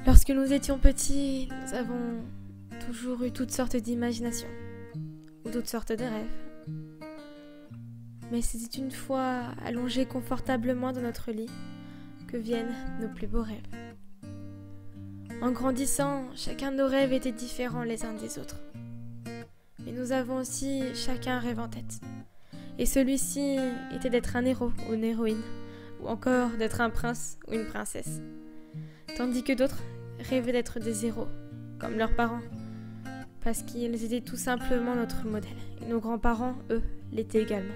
Lorsque nous étions petits, nous avons toujours eu toutes sortes d'imagination, ou toutes sortes de rêves. Mais c'est une fois allongés confortablement dans notre lit que viennent nos plus beaux rêves. En grandissant, chacun de nos rêves était différent les uns des autres. Mais nous avons aussi chacun un rêve en tête. Et celui-ci était d'être un héros ou une héroïne, ou encore d'être un prince ou une princesse. Tandis que d'autres rêvaient d'être des héros, comme leurs parents, parce qu'ils étaient tout simplement notre modèle. Et nos grands-parents, eux, l'étaient également.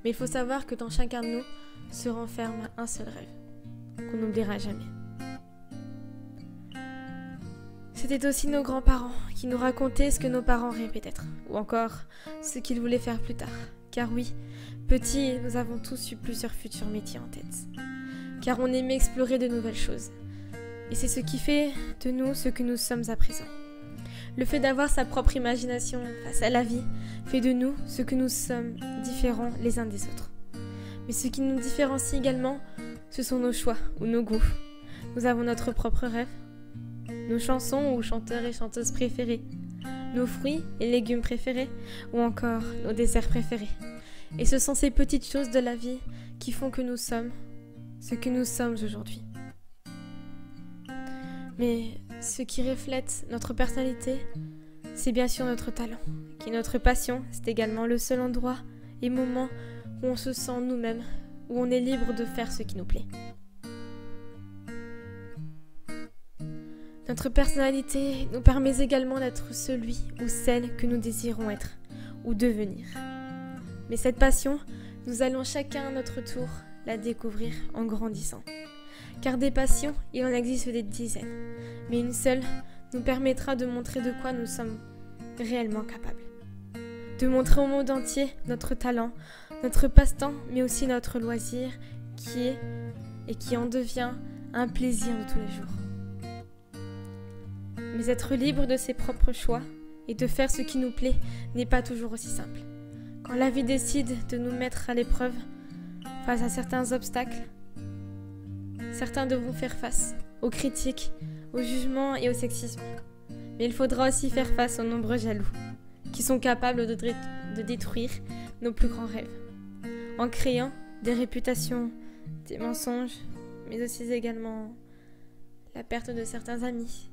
Mais il faut savoir que dans chacun de nous se renferme un seul rêve, qu'on n'oubliera jamais. C'était aussi nos grands-parents qui nous racontaient ce que nos parents rêvaient d'être, ou encore ce qu'ils voulaient faire plus tard. Car oui, petits, nous avons tous eu plusieurs futurs métiers en tête. Car on aimait explorer de nouvelles choses. Et c'est ce qui fait de nous ce que nous sommes à présent. Le fait d'avoir sa propre imagination face à la vie fait de nous ce que nous sommes différents les uns des autres. Mais ce qui nous différencie également, ce sont nos choix ou nos goûts. Nous avons notre propre rêve, nos chansons ou chanteurs et chanteuses préférés, nos fruits et légumes préférés ou encore nos desserts préférés. Et ce sont ces petites choses de la vie qui font que nous sommes ce que nous sommes aujourd'hui. Mais ce qui reflète notre personnalité, c'est bien sûr notre talent, qui est notre passion. C'est également le seul endroit et moment où on se sent nous-mêmes, où on est libre de faire ce qui nous plaît. Notre personnalité nous permet également d'être celui ou celle que nous désirons être ou devenir. Mais cette passion, nous allons chacun à notre tour la découvrir en grandissant. Car des passions, il en existe des dizaines, mais une seule nous permettra de montrer de quoi nous sommes réellement capables. De montrer au monde entier notre talent, notre passe-temps, mais aussi notre loisir qui est et qui en devient un plaisir de tous les jours. Mais être libre de ses propres choix et de faire ce qui nous plaît n'est pas toujours aussi simple. Quand la vie décide de nous mettre à l'épreuve face à certains obstacles, certains devront faire face aux critiques, aux jugements et au sexisme. Mais il faudra aussi faire face aux nombreux jaloux qui sont capables de détruire nos plus grands rêves en créant des réputations, des mensonges, mais aussi également la perte de certains amis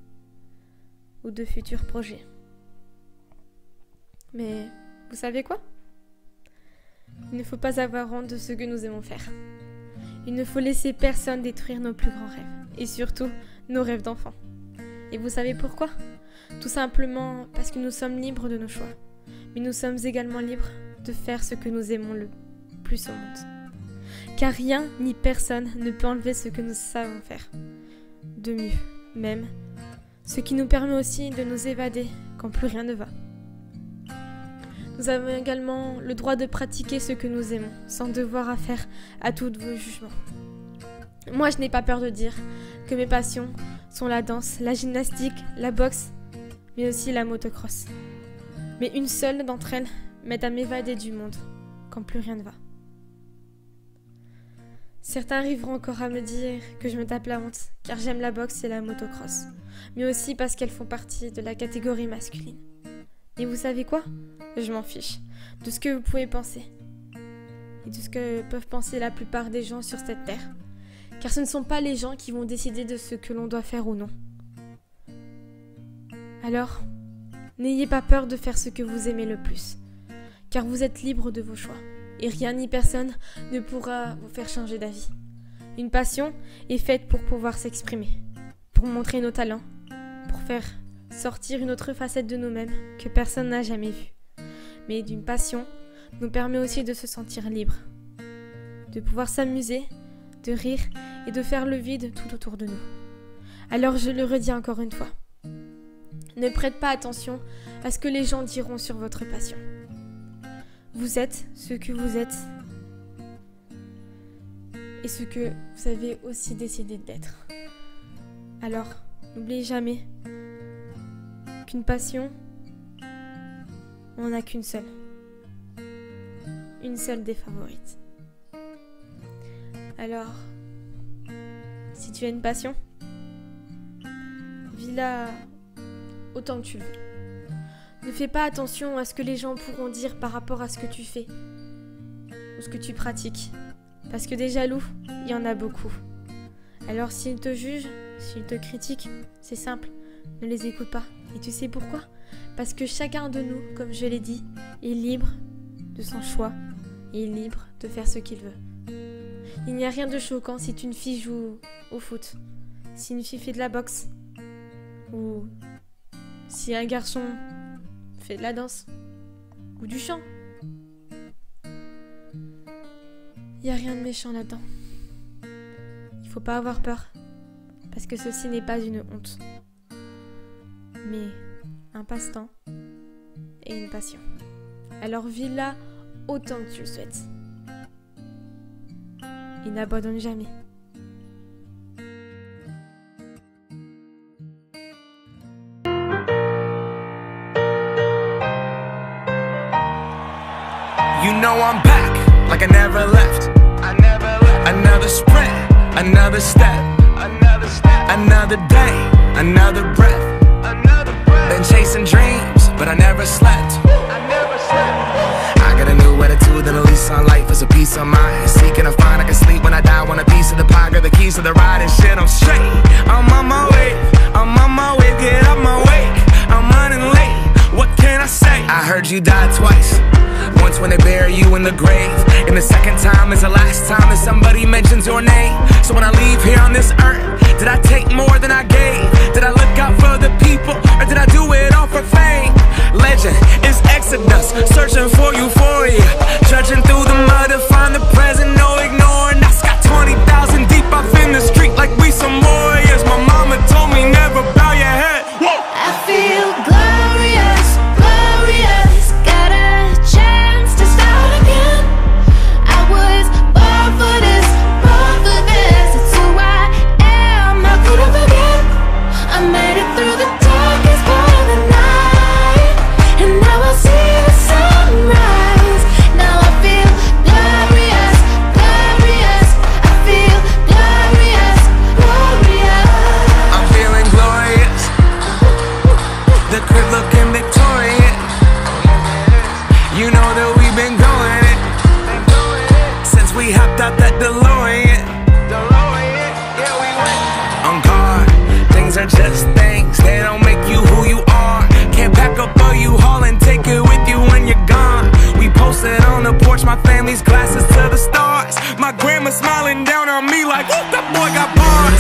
ou de futurs projets. Mais vous savez quoi ? Il ne faut pas avoir honte de ce que nous aimons faire. Il ne faut laisser personne détruire nos plus grands rêves, et surtout nos rêves d'enfants. Et vous savez pourquoi ? Tout simplement parce que nous sommes libres de nos choix, mais nous sommes également libres de faire ce que nous aimons le plus au monde. Car rien ni personne ne peut enlever ce que nous savons faire. De mieux, même, ce qui nous permet aussi de nous évader quand plus rien ne va. Nous avons également le droit de pratiquer ce que nous aimons, sans devoir à faire à tous vos jugements. Moi, je n'ai pas peur de dire que mes passions sont la danse, la gymnastique, la boxe, mais aussi la motocross. Mais une seule d'entre elles m'aide à m'évader du monde, quand plus rien ne va. Certains arriveront encore à me dire que je me tape la honte, car j'aime la boxe et la motocross, mais aussi parce qu'elles font partie de la catégorie masculine. Et vous savez quoi ? Je m'en fiche de ce que vous pouvez penser et de ce que peuvent penser la plupart des gens sur cette terre. Car ce ne sont pas les gens qui vont décider de ce que l'on doit faire ou non. Alors, n'ayez pas peur de faire ce que vous aimez le plus, car vous êtes libre de vos choix et rien ni personne ne pourra vous faire changer d'avis. Une passion est faite pour pouvoir s'exprimer, pour montrer nos talents, pour faire sortir une autre facette de nous-mêmes que personne n'a jamais vue. Mais d'une passion nous permet aussi de se sentir libre, de pouvoir s'amuser, de rire et de faire le vide tout autour de nous. Alors je le redis encore une fois, ne prêtez pas attention à ce que les gens diront sur votre passion. Vous êtes ce que vous êtes et ce que vous avez aussi décidé d'être. Alors, n'oubliez jamais qu'une passion, on n'a qu'une seule. Une seule des favorites. Alors, si tu as une passion, vis-la autant que tu le veux. Ne fais pas attention à ce que les gens pourront dire par rapport à ce que tu fais ou ce que tu pratiques. Parce que des jaloux, il y en a beaucoup. Alors s'ils te jugent, s'ils te critiquent, c'est simple, ne les écoute pas. Et tu sais pourquoi ? Parce que chacun de nous, comme je l'ai dit, est libre de son choix et est libre de faire ce qu'il veut. Il n'y a rien de choquant si une fille joue au foot, si une fille fait de la boxe, ou si un garçon fait de la danse, ou du chant. Il n'y a rien de méchant là-dedans. Il ne faut pas avoir peur, parce que ceci n'est pas une honte, mais un passe-temps et une passion. Alors vis-la autant que tu le souhaites. Et n'abandonne jamais. You know I'm back, like I never left. Another sprint, another step, another day, another breath. Been chasing dreams, but I never slept. I got a new attitude and a lease on life is a peace of mind. Seeking to find I can sleep when I die. Want a piece of the pie, got the keys to the ride and shit. I'm straight. I'm on my way. Get up my way. I'm running late. What can I say? I heard you died twice. Once when they bury you in the grave, and the second time is the last time that somebody mentions your name. So when I leave here on this earth, did I take more than I gave? Did I look out for the people, or did I do it all for fame? Legend is Exodus, searching for euphoria, trudging through the mud to find the present, no ignoring. I got 20,000 deep off in the street like we some warriors. My mama told me never bow your head. Whoa. I feel glorious, glorious. Got a chance to start again. I was born for this, born for this. It's who I am, how could I forget? I made it through the darkest part of the night, and now I see the sunrise. Now I feel glorious, glorious. I feel glorious, glorious. I'm feeling glorious. The crib looking victorious. You know that we've been going it since we hopped out that DeLorean. On guard, things are just things. They don't make you who you are. Can't pack up a U-Haul and take it with you when you're gone. We posted on the porch, my family's glasses to the stars. My grandma smiling down on me like, whoop, that boy got bars.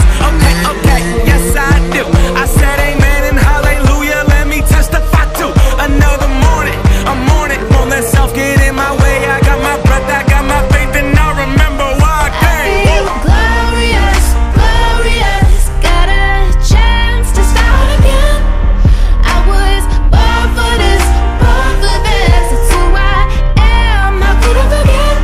Okay, yes I do. I said amen and hallelujah, let me testify to another morning. I'm on it, won't let self get in my way. I got my breath, I got my faith, and I remember why I came. I feel glorious, glorious. Got a chance to start again. I was born for this, born for this. It's who I am, how could I forget?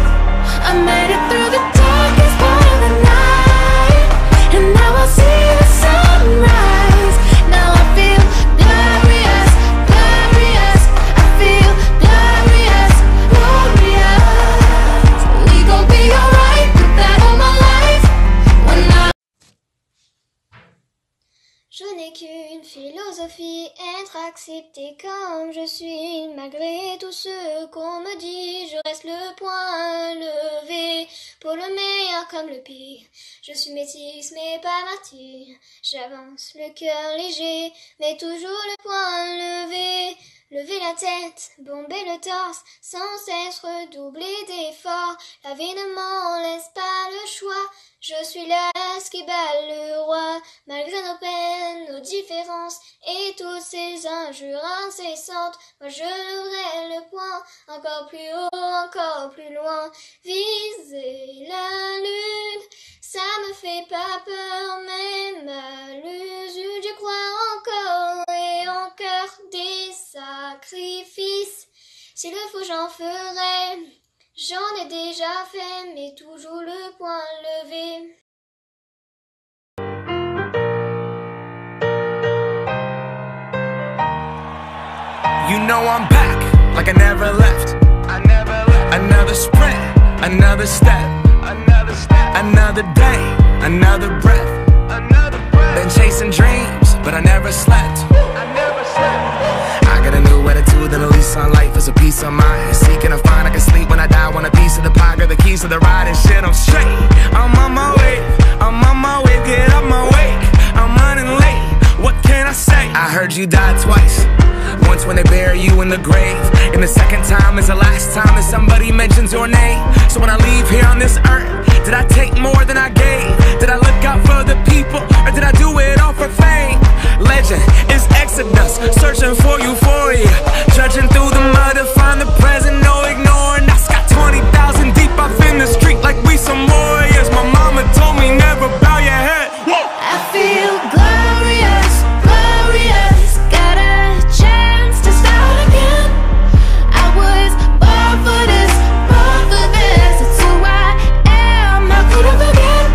I made it through the darkest part of the night, and now I see the sunrise. Now I feel glorious, glorious. I feel glorious, glorious. We gon' be alright, put that on my life. When I Je n'ai qu'une philosophie, être accepté comme je suis. Malgré tout ce qu'on me dit, je reste le poing levé. Pour le meilleur comme le pire, je suis métisse mais pas martyr. J'avance le cœur léger, mais toujours le poing levé. Lever la tête, bomber le torse, sans cesse redoubler d'efforts. La vie ne m'en laisse pas le choix. Je suis l'as qui bat le roi, malgré nos peines, nos différences et toutes ces injures incessantes. Moi je lèverai le poing, encore plus haut, encore plus loin. Viser la lune, ça me fait pas peur, même à l'usure. Je crois encore et en cœur des sacrifices. S'il le faut, j'en ferai. J'en ai déjà fait, mais toujours le poing levé. You know I'm back, like I never left. Another sprint, another step, another day, another breath. Been chasing dreams, but I never slept. I got a new attitude and a lease on life is a peace of mind. Seeking to find I can sleep when I die. Want a piece of the pie, got the keys to the ride and shit. I'm straight. I'm on my way. I'm on my way. Get up my way. I'm running late. What can I say? I heard you died twice. Once when they bury you in the grave, and the second time is the last time that somebody mentions your name. So when I leave here on this earth, did I take more than I gave? Did I look out for the people, or did I do it all for fame? Legend is Exodus, searching for euphoria, trudging through the mud to find the present, no ignoring. I got 20,000 deep off in the street like we some warriors. My mama told me never bow your head. Whoa. I feel glorious, glorious. Got a chance to start again. I was born for this, born for this. It's who I am, how could I forget?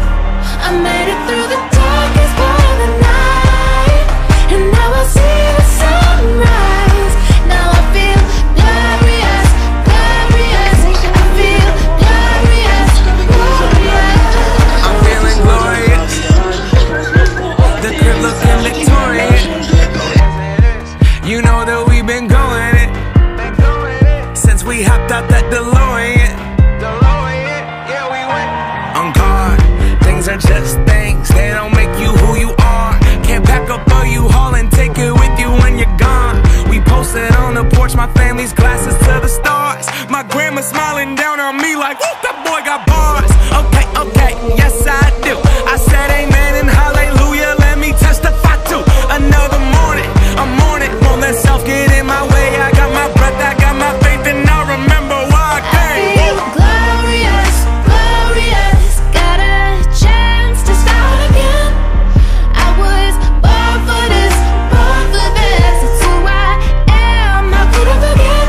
I made it through the darkest part of the night, and now I see the sunrise. Now I feel glorious, glorious. I feel glorious, glorious. I'm feeling glorious. The crib looking victorious. You know that we've been going it since we hopped out that DeLorean. On guard, things are just things. They don't make you who you are. Can't pack up a U-Haul and take it with you when you're gone. We posted on the porch, my family's glasses to the stars. My grandma smiling down on me like, whoop, that boy got bars. Okay, okay, yes I do. I said amen and hallelujah, let me testify to another morning. I'm on it, won't let self get in my way. I got my breath, I got my faith, and I remember why I came. I feel glorious, glorious. Got a chance to start again. I was born for this, born for this. It's who I am, how could I forget?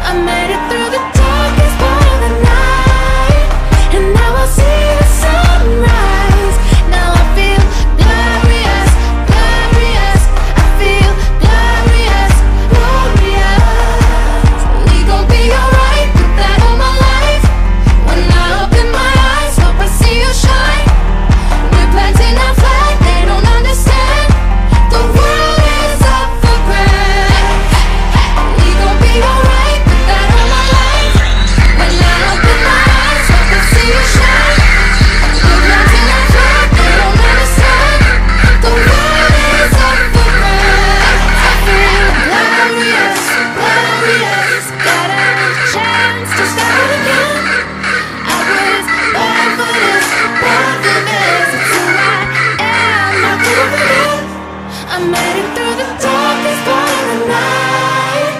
I made it through the darkest part of the night, and now I see the sunrise. Now I feel glorious, glorious. I feel glorious, glorious. We gon' be alright, put that on my life. When I open my eyes, hope I see you shine. We're planting our flag, they don't understand. The world is up for grabs. We gon' be alright, put that on my life. When I open my eyes, hope I see you shine. We're planting our flag, they don't understand. The world is up for grabs. I feel glorious, glorious. Got a chance to start again. I was born for this, born for this. It's who I am, how could I forget? I made it through the darkest part of the night,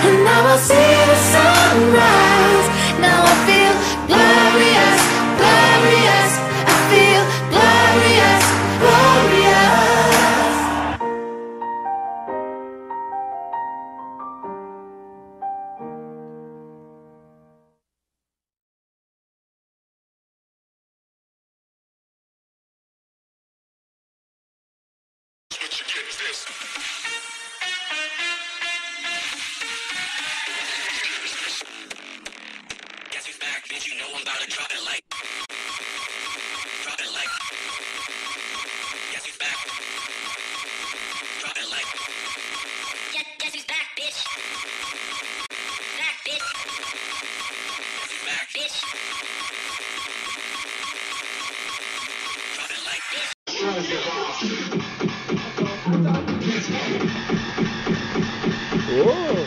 and now I see the sunrise. Now I feel glorious, glorious. I feel glorious, glorious. Guess who's back, bitch? You know I'm about to drop it like. Drop it like. Guess who's back? Drop it like. Guess who's back, bitch? Back, bitch. Guess who's back? Bitch. Drop it like. Oh.